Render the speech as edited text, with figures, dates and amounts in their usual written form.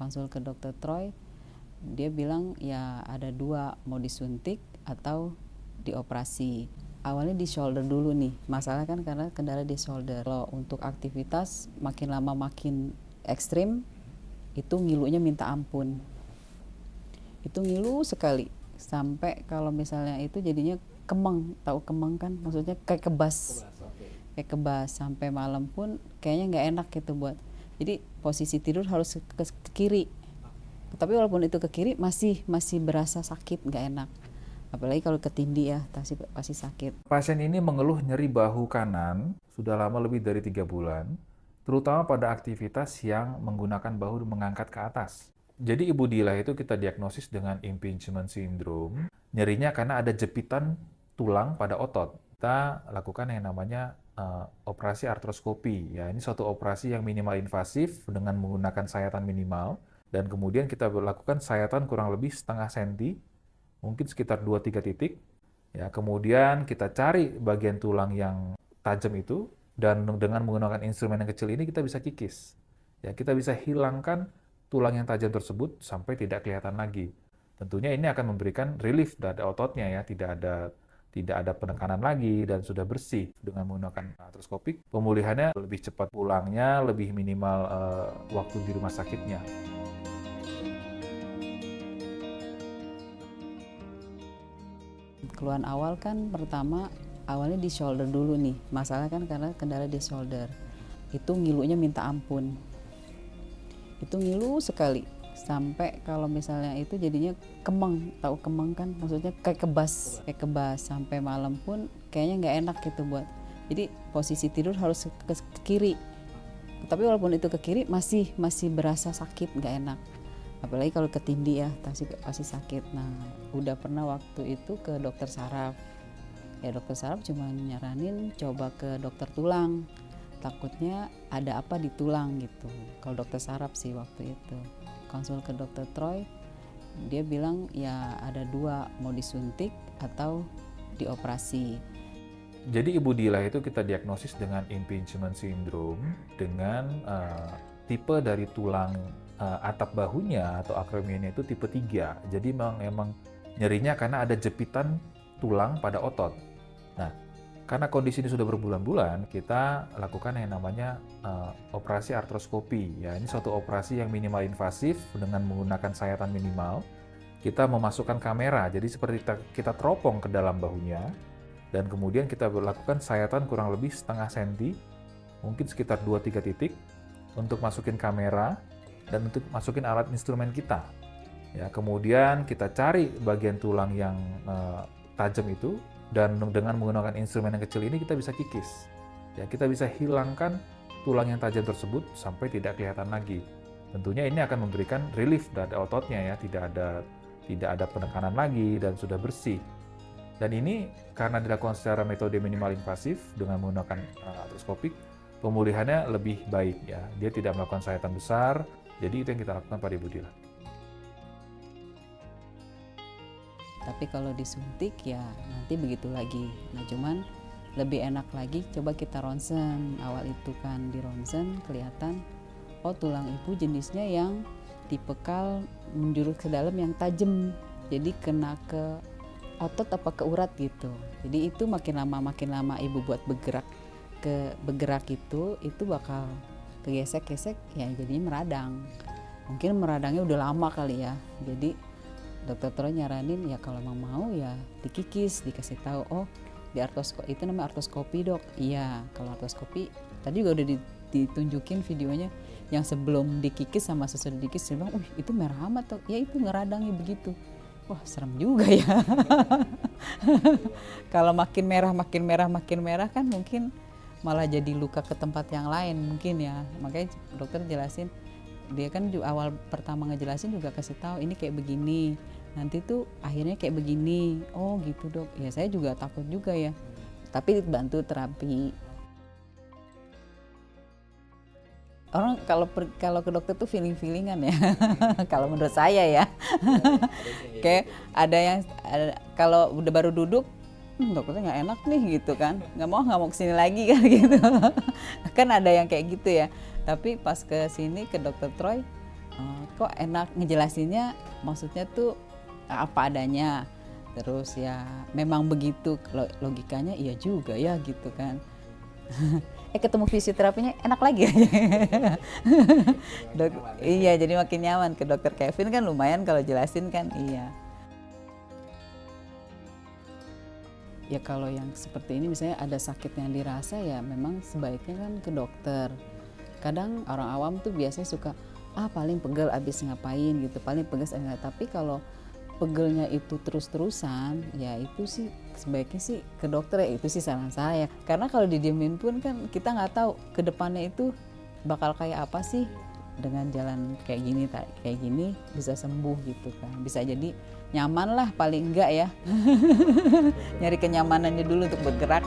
konsul ke dokter Troy, dia bilang ya ada dua, mau disuntik atau dioperasi. Awalnya di shoulder dulu nih, masalah kan karena kendala di shoulder. Kalau untuk aktivitas makin lama makin ekstrim, itu ngilunya minta ampun. Itu ngilu sekali, sampai kalau misalnya itu jadinya kemeng, tahu kemeng kan? Maksudnya kayak kebas, kayak kebas. Sampai malam pun kayaknya nggak enak gitu buat. Jadi posisi tidur harus ke kiri. Tapi walaupun itu ke kiri masih berasa sakit, nggak enak. Apalagi kalau ketindih ya, pasti sakit. Pasien ini mengeluh nyeri bahu kanan sudah lama lebih dari 3 bulan, terutama pada aktivitas yang menggunakan bahu mengangkat ke atas. Jadi Ibu Dila itu kita diagnosis dengan impingement syndrome, nyerinya karena ada jepitan tulang pada otot. Kita lakukan yang namanya operasi artroskopi. Ya, ini suatu operasi yang minimal invasif dengan menggunakan sayatan minimal, dan kemudian kita lakukan sayatan kurang lebih setengah senti, mungkin sekitar 2-3 titik. Ya, kemudian kita cari bagian tulang yang tajam itu, dan dengan menggunakan instrumen yang kecil ini kita bisa kikis. Ya, kita bisa hilangkan tulang yang tajam tersebut sampai tidak kelihatan lagi. Tentunya ini akan memberikan relief dari ototnya ya, tidak ada penekanan lagi dan sudah bersih. Dengan menggunakan artroskopik, pemulihannya lebih cepat, pulangnya lebih minimal waktu di rumah sakitnya. Keluhan awal kan pertama awalnya di shoulder dulu nih, masalah kan karena kendala di shoulder. Itu ngilunya minta ampun. Itu ngilu sekali, sampai kalau misalnya itu jadinya kemeng, tahu kemeng kan? Maksudnya kayak kebas, sampai malam pun kayaknya nggak enak gitu buat. Jadi posisi tidur harus ke kiri. Tapi walaupun itu ke kiri masih berasa sakit, nggak enak. Apalagi kalau ketindih ya, pasti sakit. Nah, udah pernah waktu itu ke dokter saraf. Ya dokter saraf cuma nyaranin coba ke dokter tulang. Takutnya ada apa di tulang gitu. Kalau dokter saraf sih waktu itu. Konsul ke dokter Troy, dia bilang ya ada dua, mau disuntik atau dioperasi. Jadi Ibu Dila itu kita diagnosis dengan impingement syndrome dengan tipe dari tulang atap bahunya atau akromionya itu tipe 3. Jadi memang nyerinya karena ada jepitan tulang pada otot. Nah, karena kondisi ini sudah berbulan-bulan, kita lakukan yang namanya operasi artroskopi. Ya, ini suatu operasi yang minimal invasif dengan menggunakan sayatan minimal. Kita memasukkan kamera, jadi seperti kita teropong ke dalam bahunya, dan kemudian kita lakukan sayatan kurang lebih setengah senti, mungkin sekitar 2-3 titik, untuk masukin kamera dan untuk masukin alat instrumen kita. Ya, kemudian kita cari bagian tulang yang tajam itu, dan dengan menggunakan instrumen yang kecil ini kita bisa kikis. Ya, kita bisa hilangkan tulang yang tajam tersebut sampai tidak kelihatan lagi. Tentunya ini akan memberikan relief dari ototnya ya, tidak ada penekanan lagi dan sudah bersih. Dan ini karena dilakukan secara metode minimal invasif dengan menggunakan artroskopik, pemulihannya lebih baik ya. Dia tidak melakukan sayatan besar, jadi itu yang kita lakukan pada Ibu Dila. Tapi kalau disuntik ya nanti begitu lagi. Nah cuman lebih enak lagi coba kita ronsen. Awal itu kan di ronsen kelihatan, oh tulang ibu jenisnya yang tipikal menjurus ke dalam yang tajam. Jadi kena ke otot apa ke urat gitu. Jadi itu makin lama ibu buat bergerak itu bakal kegesek-gesek ya, jadinya meradang. Mungkin meradangnya udah lama kali ya. Jadi dokter Troy nyaranin ya kalau mau ya dikikis, dikasih tahu oh di artroskopi itu namanya artroskopi dok. Iya, kalau artroskopi tadi juga udah ditunjukin videonya yang sebelum dikikis sama sesudah dikikis. Dia bilang, itu merah amat tuh. Ya itu ngeradangnya begitu. Wah serem juga ya. Kalau makin merah kan mungkin malah jadi luka ke tempat yang lain mungkin ya. Makanya dokter jelasin, dia kan awal pertama ngejelasin juga kasih tahu ini kayak begini, nanti tuh akhirnya kayak begini. Oh gitu dok. Ya saya juga takut juga ya. Tapi bantu terapi. Orang kalau ke dokter tuh feelingan ya. Kalau menurut saya ya. Kayak ada kalau udah baru duduk, dokternya nggak enak nih gitu kan, nggak mau kesini lagi kan gitu. Kan ada yang kayak gitu ya. Tapi pas ke sini ke dokter Troy, Kok enak ngejelasinnya, maksudnya tuh apa adanya, terus ya memang begitu, logikanya iya juga ya gitu kan. Ketemu fisioterapinya enak lagi. Iya, jadi makin nyaman. Ke dokter Kevin kan lumayan kalau jelasin kan, iya. Ya kalau yang seperti ini misalnya ada sakit yang dirasa, ya memang sebaiknya kan ke dokter. Kadang orang awam tuh biasanya suka, paling pegel abis ngapain gitu, paling pegel enggak. Tapi kalau pegelnya itu terus-terusan, ya itu sih sebaiknya sih ke dokter ya, itu sih saran saya. Karena kalau didiemin pun kan kita nggak tahu ke depannya itu bakal kayak apa sih. Dengan jalan kayak gini bisa sembuh gitu kan. Bisa jadi nyaman lah paling enggak ya. Nyari kenyamanannya dulu untuk bergerak.